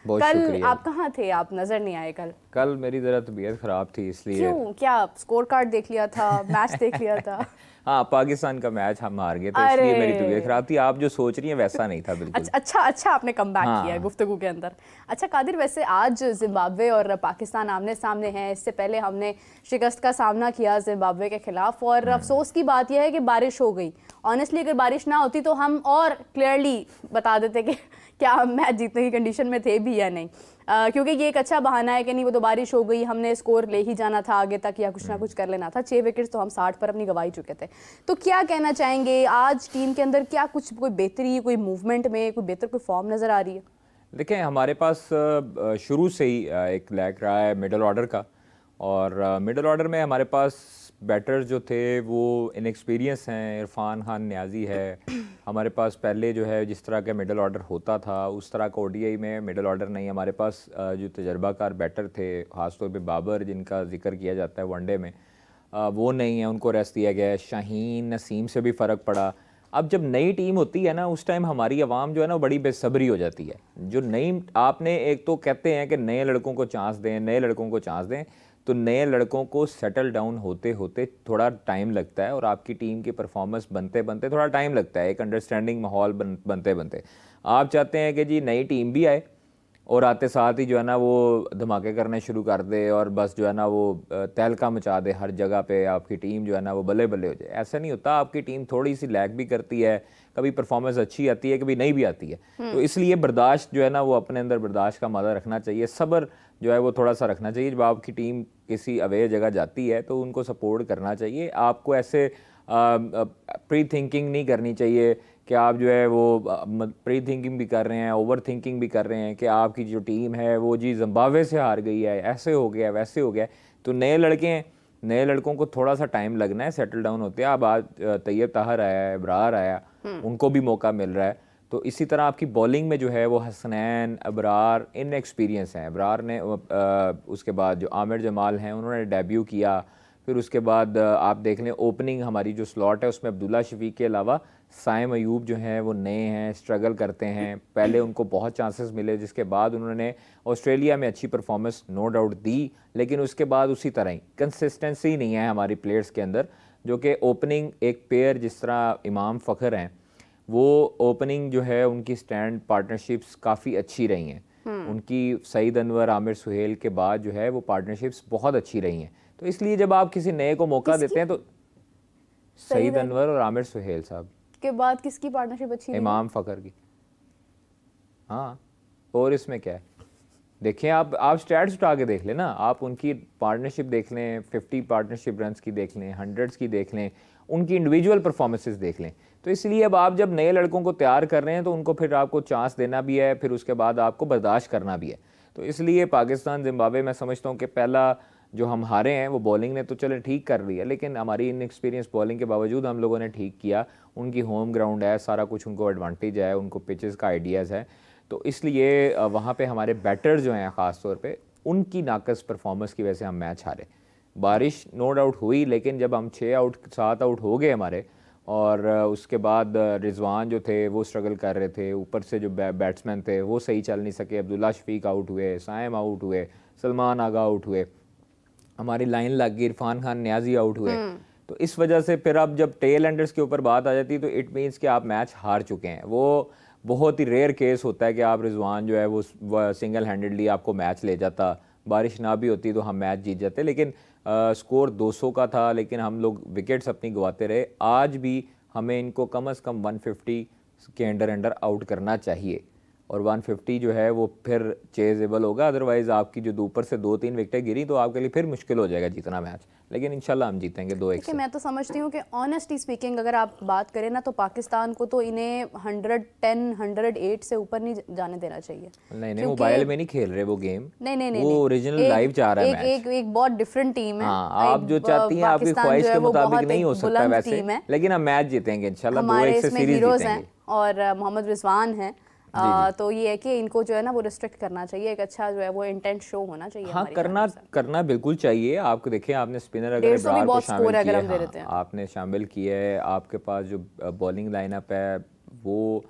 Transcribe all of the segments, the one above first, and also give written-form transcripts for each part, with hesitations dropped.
बहुत कल शुक्रिया। आप कहाँ थे? आप नजर नहीं आए कल। कल मेरी ज़रा तबीयत ख़राब थी इसलिए। क्यों? क्या स्कोर कार्ड देख लिया था, मैच देख लिया था? हाँ, पाकिस्तान का मैच हम हार गए तो अरे इसलिए मेरी तबीयत ख़राब थी। आप जो सोच रही हैं वैसा नहीं था बिल्कुल। अच्छा आपने कम बैक किया है हाँ गुफ्तगू के अंदर। अच्छा कादिर, वैसे आज जिम्बाब्वे और पाकिस्तान आमने सामने हैं। इससे पहले हमने शिकस्त का सामना किया जिम्बाब्वे के खिलाफ, और अफसोस की बात यह है कि बारिश हो गई। ऑनेस्टली अगर बारिश ना होती तो हम और क्लियरली बता देते कि क्या हम मैच जीतने की कंडीशन में थे भी या नहीं। क्योंकि ये एक अच्छा बहाना है कि नहीं, वो तो बारिश हो गई, हमने स्कोर ले ही जाना था आगे तक, या कुछ ना कुछ कर लेना था। 6 विकेट्स तो हम 60 पर अपनी गंवा ही चुके थे। तो क्या कहना चाहेंगे, आज टीम के अंदर क्या कुछ कोई बेहतरी, कोई मूवमेंट में कोई बेहतर कोई फॉर्म नज़र आ रही है? देखें, हमारे पास शुरू से ही एक लैक रहा है मिडल ऑर्डर का, और मिडल ऑर्डर में हमारे पास बैटर्स जो थे वो इनएक्सपीरियंस हैं। इरफान खान न्याजी है हमारे पास। पहले जो है जिस तरह का मिडल ऑर्डर होता था उस तरह का ओडीआई में मिडल ऑर्डर नहीं। हमारे पास जो तजर्बाकार बैटर थे, ख़ासतौर पे बाबर जिनका जिक्र किया जाता है वनडे में, वो नहीं है, उनको रेस्ट दिया गया है। शाहीन नसीम से भी फ़र्क पड़ा। अब जब नई टीम होती है ना, उस टाइम हमारी आवाम जो है ना वो बड़ी बेसब्री हो जाती है। जो नई आपने, एक तो कहते हैं कि नए लड़कों को चांस दें, नए लड़कों को चांस दें, तो नए लड़कों को सेटल डाउन होते होते थोड़ा टाइम लगता है, और आपकी टीम की परफॉर्मेंस बनते बनते थोड़ा टाइम लगता है, एक अंडरस्टैंडिंग माहौल बनते बनते। आप चाहते हैं कि जी नई टीम भी आए और आते साथ ही जो है ना वो धमाके करने शुरू कर दे और बस जो है ना वो तहलका मचा दे हर जगह पे, आपकी टीम जो है ना वो बल्ले बल्ले हो जाए। ऐसा नहीं होता। आपकी टीम थोड़ी सी लैग भी करती है, कभी परफॉर्मेंस अच्छी आती है, कभी नहीं भी आती है। तो इसलिए बर्दाश्त जो है ना वो अपने अंदर बर्दाश्त का मादा रखना चाहिए, सब्र जो है वो थोड़ा सा रखना चाहिए। जब आपकी टीम किसी अवे जगह जाती है तो उनको सपोर्ट करना चाहिए। आपको ऐसे प्री थिंकिंग नहीं करनी चाहिए कि आप जो है वो प्री थिंकिंग भी कर रहे हैं, ओवर थिंकिंग भी कर रहे हैं कि आपकी जो टीम है वो जी जिम्बाब्वे से हार गई है, ऐसे हो गया वैसे हो गया। तो नए लड़के हैं, नए लड़कों को थोड़ा सा टाइम लगना है सेटल डाउन होते हैं। अब आज तैयब ताहर आया, इब्रार आया, उनको भी मौका मिल रहा है। तो इसी तरह आपकी बॉलिंग में जो है वो हसनैन, अबरार इन एक्सपीरियंस हैं। अबरार ने उसके बाद जो आमिर जमाल हैं उन्होंने डेब्यू किया। फिर उसके बाद आप देख लें ओपनिंग हमारी जो स्लॉट है उसमें अब्दुल्ला शफीक के अलावा साइम अयूब जो हैं वो नए हैं, स्ट्रगल करते हैं। पहले उनको बहुत चांसेस मिले जिसके बाद उन्होंने ऑस्ट्रेलिया में अच्छी परफॉर्मेंस नो डाउट दी, लेकिन उसके बाद उसी तरह ही कंसिस्टेंसी नहीं है हमारी प्लेयर्स के अंदर। जो कि ओपनिंग एक पेयर जिस तरह इमाम फ़खर हैं, वो ओपनिंग जो है उनकी स्टैंड पार्टनरशिप्स काफ़ी अच्छी रही हैं। उनकी सईद अनवर, आमिर सुहेल के बाद जो है वो पार्टनरशिप्स बहुत अच्छी रही हैं। तो इसलिए जब आप किसी नए को मौका देते हैं तो सईद अनवर और आमिर सुहेल साहब के बाद किसकी पार्टनरशिप अच्छी रही? इमाम फ़खर की। हाँ, और इसमें क्या है? देखें, आप स्टैट्स उठा के देख लें ना, आप उनकी पार्टनरशिप देख लें, 50 पार्टनरशिप रन्स की देख लें, हंड्रेड्स की देख लें, उनकी इंडिविजुअल परफॉर्मेंसेस देख लें। तो इसलिए अब आप जब नए लड़कों को तैयार कर रहे हैं तो उनको फिर आपको चांस देना भी है, फिर उसके बाद आपको बर्दाश्त करना भी है। तो इसलिए पाकिस्तान जिम्बाब्वे मैं समझता हूँ कि पहला जो हम हारे हैं वो बॉलिंग ने तो चले ठीक कर लिया, लेकिन हमारी इनएक्सपीरियंस बॉलिंग के बावजूद हम लोगों ने ठीक किया। उनकी होम ग्राउंड है, सारा कुछ उनको एडवांटेज है, उनको पिचेस का आइडियाज़ है। तो इसलिए वहाँ पे हमारे बैटर जो हैं ख़ास तौर पे उनकी नाकस परफॉर्मेंस की वजह से हम मैच हारे। बारिश नो डाउट हुई, लेकिन जब हम 6 आउट 7 आउट हो गए हमारे, और उसके बाद रिजवान जो थे वो स्ट्रगल कर रहे थे, ऊपर से जो बैट्समैन थे वो सही चल नहीं सके। अब्दुल्ला शफीक आउट हुए, साइम आउट हुए, सलमान आगा आउट हुए, हमारी लाइन लग गई, इरफान खान न्याजी आउट हुए। तो इस वजह से फिर अब जब टेल एंडर्स के ऊपर बात आ जाती है तो इट मीन्स कि आप मैच हार चुके हैं। वो बहुत ही रेयर केस होता है कि आप रिजवान जो है वो सिंगल हैंडेडली आपको मैच ले जाता, बारिश ना भी होती तो हम मैच जीत जाते। लेकिन स्कोर 200 का था, लेकिन हम लोग विकेट्स अपनी गंवाते रहे। आज भी हमें इनको कम से कम 150 के अंडर आउट करना चाहिए, और 150 जो है वो फिर चेजेबल होगा। अदरवाइज़ आपकी जो ऊपर से 2-3 विकेटें गिरी तो आपके लिए फिर मुश्किल हो जाएगा जीतना मैच। लेकिन इंशाल्लाह हम जीतेंगे 2-1 से। मैं तो समझती हूँ कि ऑनेस्टली स्पीकिंग अगर आप बात करें ना तो पाकिस्तान को तो इन्हें 110 108 से ऊपर नहीं जाने देना चाहिए। नहीं, मोबाइल में नहीं खेल रहे वो गेम। नहीं, वो ओरिजिनल लाइव जा रहा है मैच। एक बहुत डिफरेंट टीम है। हाँ, आप जो चाहती हैं आपकी ख्वाहिश के मुताबिक नहीं हो सकता वैसे, लेकिन हम मैच जीतेंगे इंशाल्लाह। 2-1 से सीरीज जीतेंगे। और मोहम्मद रिजवान है, तो ये है कि इनको जो है ना वो रिस्ट्रिक्ट करना चाहिए। एक अच्छा जो है वो इंटेंट शो होना चाहिए। हाँ, करना बिल्कुल चाहिए। आपको देखें, आपने स्पिनर अगर इब्रार को शामिल किया है, आपने शामिल किया है, आपके पास जो बॉलिंग लाइनअप है वो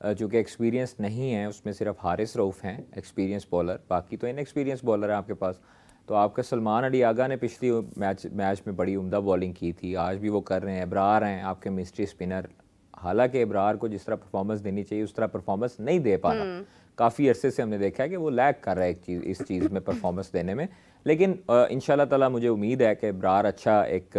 चूँकि एक्सपीरियंस नहीं है उसमें, सिर्फ हारिस रऊफ़ हैं एक्सपीरियंस बॉलर, बाकी तो इनएक्सपीरियंस बॉलर है आपके पास। तो आपका सलमान अली आगा ने पिछली मैच में बड़ी उम्दा बॉलिंग की थी, आज भी वो कर रहे हैं। इब्रार हैं आपके मिस्ट्री स्पिनर, हालांकि इब्रार को जिस तरह परफॉर्मेंस देनी चाहिए उस तरह परफॉर्मेंस नहीं दे पा रहा। काफ़ी अरसे से हमने देखा है कि वो लैग कर रहा है इस चीज़ में परफॉर्मेंस देने में, लेकिन इंशाल्लाह ताला मुझे उम्मीद है कि इब्रार अच्छा एक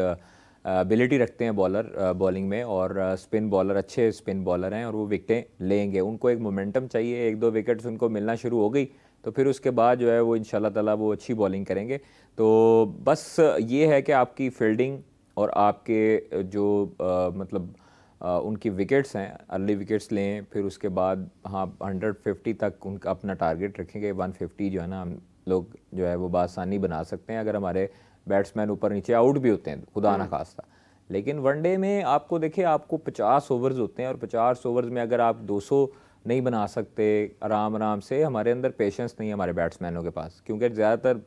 एबिलिटी रखते हैं बॉलिंग में, और स्पिन बॉलर अच्छे स्पिन बॉलर हैं और वो विकेटें लेंगे। उनको एक मोमेंटम चाहिए, 1-2 विकेट्स उनको मिलना शुरू हो गई तो फिर उसके बाद जो है वो इंशाल्लाह ताला वो अच्छी बॉलिंग करेंगे। तो बस ये है कि आपकी फील्डिंग और आपके जो मतलब उनकी विकेट्स हैं, अर्ली विकेट्स लें, फिर उसके बाद हाँ 150 तक उनका अपना टारगेट रखेंगे। 150 जो है ना हम लोग जो है वो बासानी बना सकते हैं अगर हमारे बैट्समैन ऊपर नीचे आउट भी होते हैं, खुदा ना खास्ता। लेकिन वनडे में आपको देखिए, आपको 50 ओवर्स होते हैं और 50 ओवर्स में अगर आप 200 नहीं बना सकते आराम आराम से, हमारे अंदर पेशेंस नहीं है हमारे बैट्समैनों के पास, क्योंकि ज़्यादातर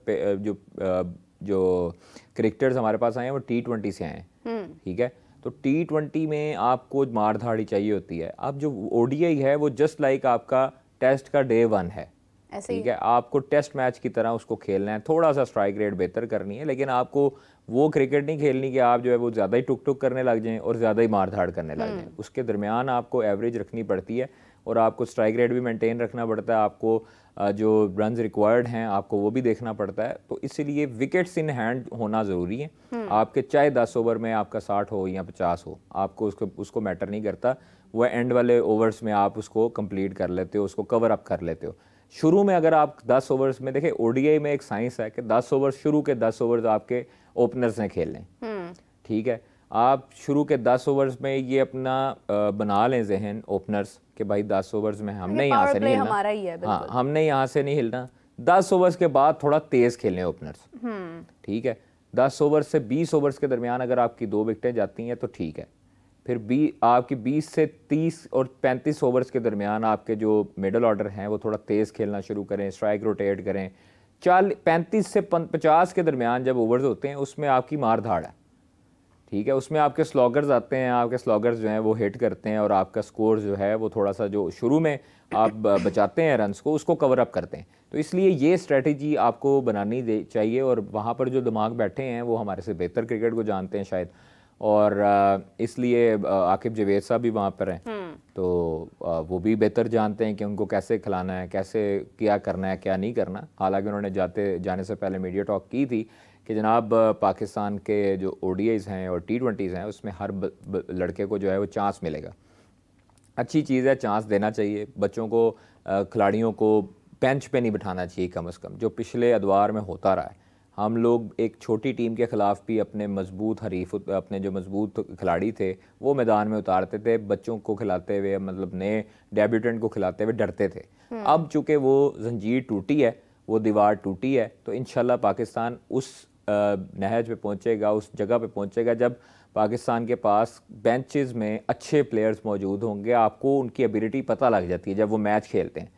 जो क्रिकेटर्स हमारे पास आए हैं वो T20 से आए हैं, ठीक है। तो T20 में आपको मार धाड़ी चाहिए होती है। अब जो ODI है वो जस्ट लाइक आपका टेस्ट का डे 1 है, ठीक है। आपको टेस्ट मैच की तरह उसको खेलना है, थोड़ा सा स्ट्राइक रेट बेहतर करनी है, लेकिन आपको वो क्रिकेट नहीं खेलनी कि आप जो है वो ज़्यादा ही टुक टुक करने लग जाएं और ज़्यादा ही मार धाड़ करने लग जाएं। उसके दरमियान आपको एवरेज रखनी पड़ती है और आपको स्ट्राइक रेट भी मेंटेन रखना पड़ता है, आपको जो रन्स रिक्वायर्ड हैं आपको वो भी देखना पड़ता है। तो इसीलिए विकेट्स इन हैंड होना ज़रूरी है। आपके चाहे 10 ओवर में आपका 60 हो या 50 हो, आपको उसको मैटर नहीं करता। वह एंड वाले ओवर्स में आप उसको कंप्लीट कर लेते हो, उसको कवर अप कर लेते हो। शुरू में अगर आप 10 ओवर्स में देखें, ODI में एक साइंस है कि 10 ओवर शुरू के 10 ओवर्स आपके ओपनर्स ने खेलने, ठीक है। आप शुरू के 10 ओवर्स में ये अपना बना लें जहन ओपनर्स कि भाई 10 ओवर्स में हमने यहाँ से नहीं हिलना, हाँ हमने यहाँ से नहीं हिलना। 10 ओवर्स के बाद थोड़ा तेज़ खेलें ओपनर्स, ठीक है। 10 ओवर से 20 ओवर्स के दरमियान अगर आपकी 2 विकेटें जाती हैं तो ठीक है। फिर आपकी 20 से 30 और 35 ओवर्स के दरमियान आपके जो मिडल ऑर्डर हैं वो थोड़ा तेज़ खेलना शुरू करें, स्ट्राइक रोटेट करें। 35 से 50 के दरमियान जब ओवर्स होते हैं उसमें आपकी मार धाड़ है, ठीक है। उसमें आपके स्लॉगर्स आते हैं, आपके स्लॉगर्स जो हैं वो हिट करते हैं और आपका स्कोर जो है वो थोड़ा सा जो शुरू में आप बचाते हैं रन्स को, उसको कवर अप करते हैं। तो इसलिए ये स्ट्रेटजी आपको बनानी चाहिए, और वहाँ पर जो दिमाग बैठे हैं वो हमारे से बेहतर क्रिकेट को जानते हैं शायद, और इसलिए आकिब जवेद साहब भी वहाँ पर हैं, तो वो भी बेहतर जानते हैं कि उनको कैसे खिलाना है, कैसे क्या करना है, क्या नहीं करना। हालांकि उन्होंने जाने से पहले मीडिया टॉक की थी कि जनाब पाकिस्तान के जो ODIs हैं और T20s हैं उसमें हर लड़के को जो है वो चांस मिलेगा। अच्छी चीज़ है, चांस देना चाहिए बच्चों को, खिलाड़ियों को बेंच पे नहीं बिठाना चाहिए कम से कम, जो पिछले अदवार में होता रहा है। हम लोग एक छोटी टीम के ख़िलाफ़ भी अपने मजबूत हरीफ, अपने जो मजबूत खिलाड़ी थे वो मैदान में उतारते थे, बच्चों को खिलाते हुए, मतलब नए डेब्यूटेंट को खिलाते हुए डरते थे। अब चूँकि वो जंजीर टूटी है, वो दीवार टूटी है, तो इंशाल्लाह पाकिस्तान उस नहज पे पहुँचेगा, उस जगह पे पहुँचेगा जब पाकिस्तान के पास बेंचेस में अच्छे प्लेयर्स मौजूद होंगे। आपको उनकी एबिलिटी पता लग जाती है जब वो मैच खेलते हैं।